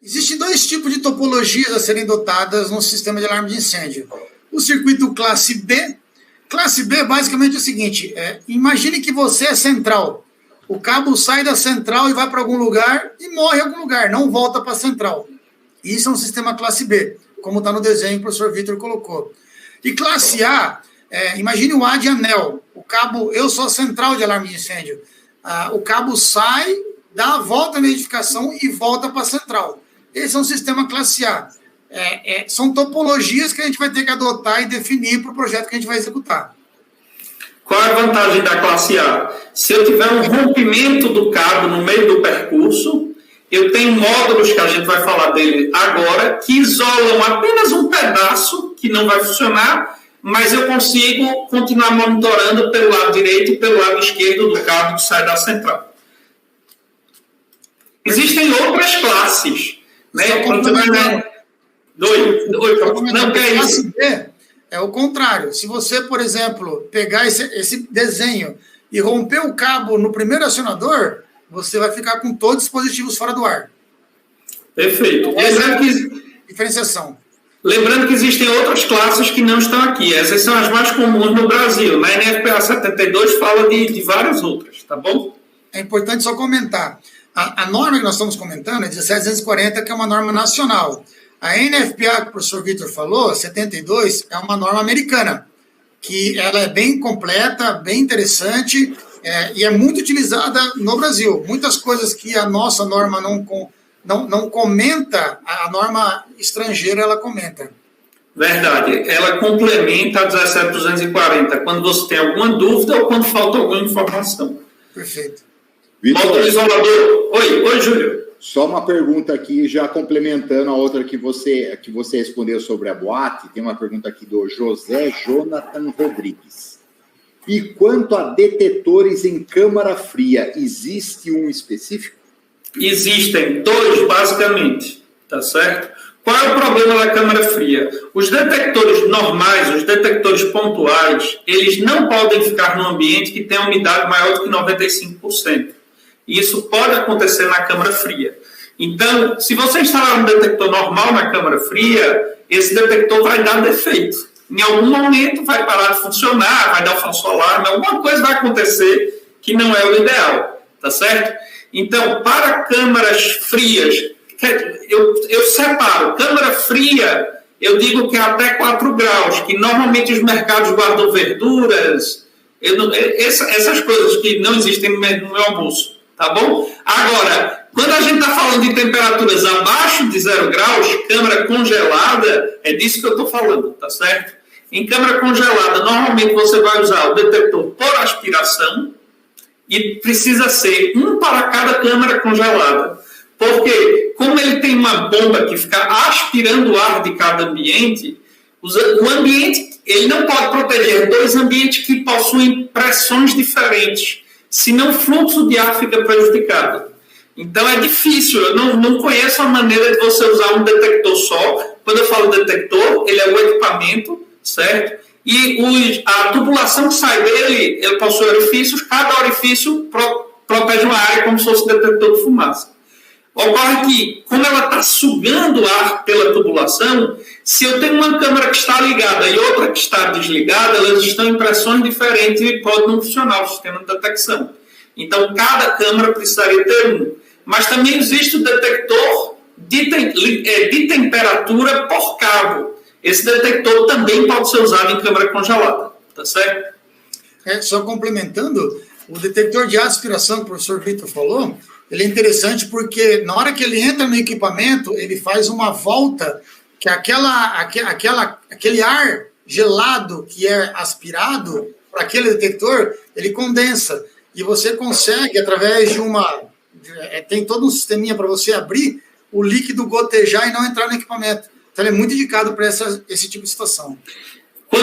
Existem dois tipos de topologias a serem dotadas no sistema de alarme de incêndio. O circuito classe B. Classe B basicamente é o seguinte, imagine que você é central. O cabo sai da central e vai para algum lugar e morre em algum lugar, não volta para a central. Isso é um sistema classe B, como está no desenho que o professor Vitor colocou. E classe A, imagine o A de anel. O cabo, eu sou a central de alarme de incêndio. O cabo sai, dá a volta na edificação e volta para a central. Esse é um sistema classe A. São topologias que a gente vai ter que adotar e definir para o projeto que a gente vai executar. Qual é a vantagem da classe A? Se eu tiver um rompimento do cabo no meio do percurso, eu tenho módulos, que a gente vai falar dele agora, que isolam apenas um pedaço que não vai funcionar, mas eu consigo continuar monitorando pelo lado direito e pelo lado esquerdo do cabo que sai da central. Existem outras classes, né? Não, que é isso? É o contrário. Se você, por exemplo, pegar esse desenho e romper o cabo no primeiro acionador, você vai ficar com todos os dispositivos fora do ar. Perfeito. Diferenciação. Lembrando que existem outras classes que não estão aqui. Essas são as mais comuns no Brasil. Na NFPA 72 fala de várias outras, tá bom? É importante só comentar. A norma que nós estamos comentando é 17240, que é uma norma nacional. A NFPA, que o professor Vitor falou, 72, é uma norma americana, que ela é bem completa, bem interessante, e é muito utilizada no Brasil. Muitas coisas que a nossa norma não comenta, a norma estrangeira ela comenta. Verdade. Ela complementa a 17240, quando você tem alguma dúvida ou quando falta alguma informação. Perfeito. Módulo isolador. Oi, Júlio. Só uma pergunta aqui, já complementando a outra que você respondeu sobre a boate. Tem uma pergunta aqui do José Jonathan Rodrigues. E quanto a detetores em câmara fria, existe um específico? Existem dois, basicamente, tá certo? Qual é o problema da câmara fria? Os detectores normais, os detectores pontuais, eles não podem ficar num ambiente que tenha umidade maior do que 95%. Isso pode acontecer na câmara fria. Então, se você instalar um detector normal na câmara fria, esse detector vai dar defeito. Em algum momento vai parar de funcionar, vai dar um falso alarme, alguma coisa vai acontecer que não é o ideal, tá certo? Então, para câmaras frias, eu separo. Câmara fria, eu digo que é até 4 graus, que normalmente os mercados guardam verduras, essas coisas que não existem no meu almoço. Tá bom? Agora, quando a gente está falando de temperaturas abaixo de 0 graus, câmara congelada, é disso que eu estou falando, tá certo? Em câmara congelada, normalmente você vai usar o detector por aspiração e precisa ser um para cada câmara congelada. Porque, como ele tem uma bomba que fica aspirando o ar de cada ambiente, o ambiente ele não pode proteger dois ambientes que possuem pressões diferentes. Senão o fluxo de ar fica prejudicado. Então é difícil, eu não conheço a maneira de você usar um detector só. Quando eu falo detector, ele é o equipamento, certo? E a tubulação que sai dele, ele possui orifícios, cada orifício protege uma área como se fosse um detector de fumaça. Ocorre que, como ela está sugando ar pela tubulação, se eu tenho uma câmera que está ligada e outra que está desligada, elas estão em pressões diferentes e pode não funcionar o sistema de detecção. Então, cada câmera precisaria ter um. Mas também existe o detector de temperatura por cabo. Esse detector também pode ser usado em câmera congelada, tá certo? Só complementando, o detector de aspiração que o professor Vitor falou, ele é interessante porque na hora que ele entra no equipamento, ele faz uma volta que aquele ar gelado que é aspirado para aquele detector, ele condensa. E você consegue, através de tem todo um sisteminha para você abrir o líquido gotejar e não entrar no equipamento. Então, ele é muito indicado para esse tipo de situação. Para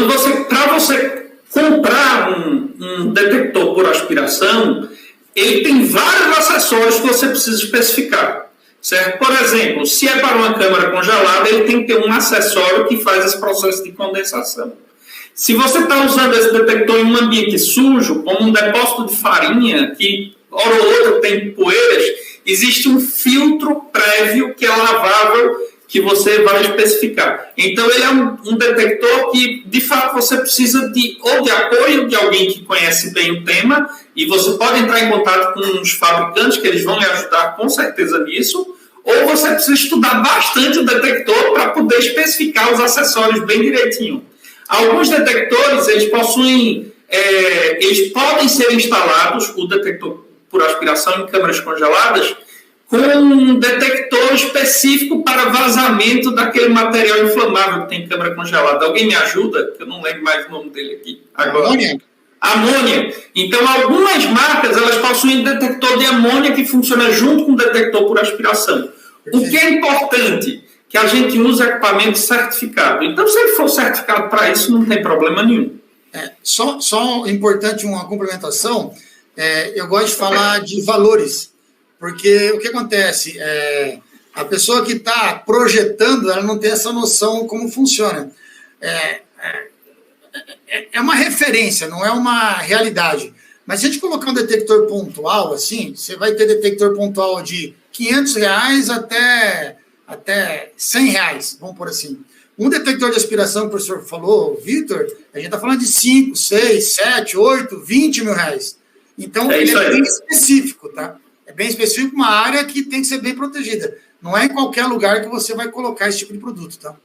você comprar um detector por aspiração, ele tem vários acessórios que você precisa especificar. Certo? Por exemplo, se é para uma câmara congelada, ele tem que ter um acessório que faz esse processo de condensação. Se você está usando esse detector em um ambiente sujo, como um depósito de farinha, que hora ou outra tem poeiras, existe um filtro prévio que é lavável, que você vai especificar. Então, ele é um detector que, de fato, você precisa de apoio de alguém que conhece bem o tema, e você pode entrar em contato com os fabricantes, que eles vão lhe ajudar com certeza nisso, ou você precisa estudar bastante o detector para poder especificar os acessórios bem direitinho. Alguns detectores, eles possuem, eles podem ser instalados, o detector por aspiração em câmaras congeladas, com um detector específico para vazamento daquele material inflamável que tem em câmara congelada. Alguém me ajuda? Eu não lembro mais o nome dele aqui agora. Amônia. Então, algumas marcas, elas possuem detector de amônia que funciona junto com o detector por aspiração. O que é importante? Que a gente use equipamento certificado. Então, se ele for certificado para isso, não tem problema nenhum. Só importante uma complementação, eu gosto de falar de valores. Porque o que acontece? A pessoa que está projetando, ela não tem essa noção como funciona. É uma referência, não é uma realidade. Mas se a gente colocar um detector pontual, assim, você vai ter detector pontual de R$500 até R$100, vamos por assim. Um detector de aspiração, que o professor falou, Vitor, a gente está falando de 5, 6, 7, 8, 20 mil reais. Então, ele é bem específico, tá? É bem específico, uma área que tem que ser bem protegida. Não é em qualquer lugar que você vai colocar esse tipo de produto, tá?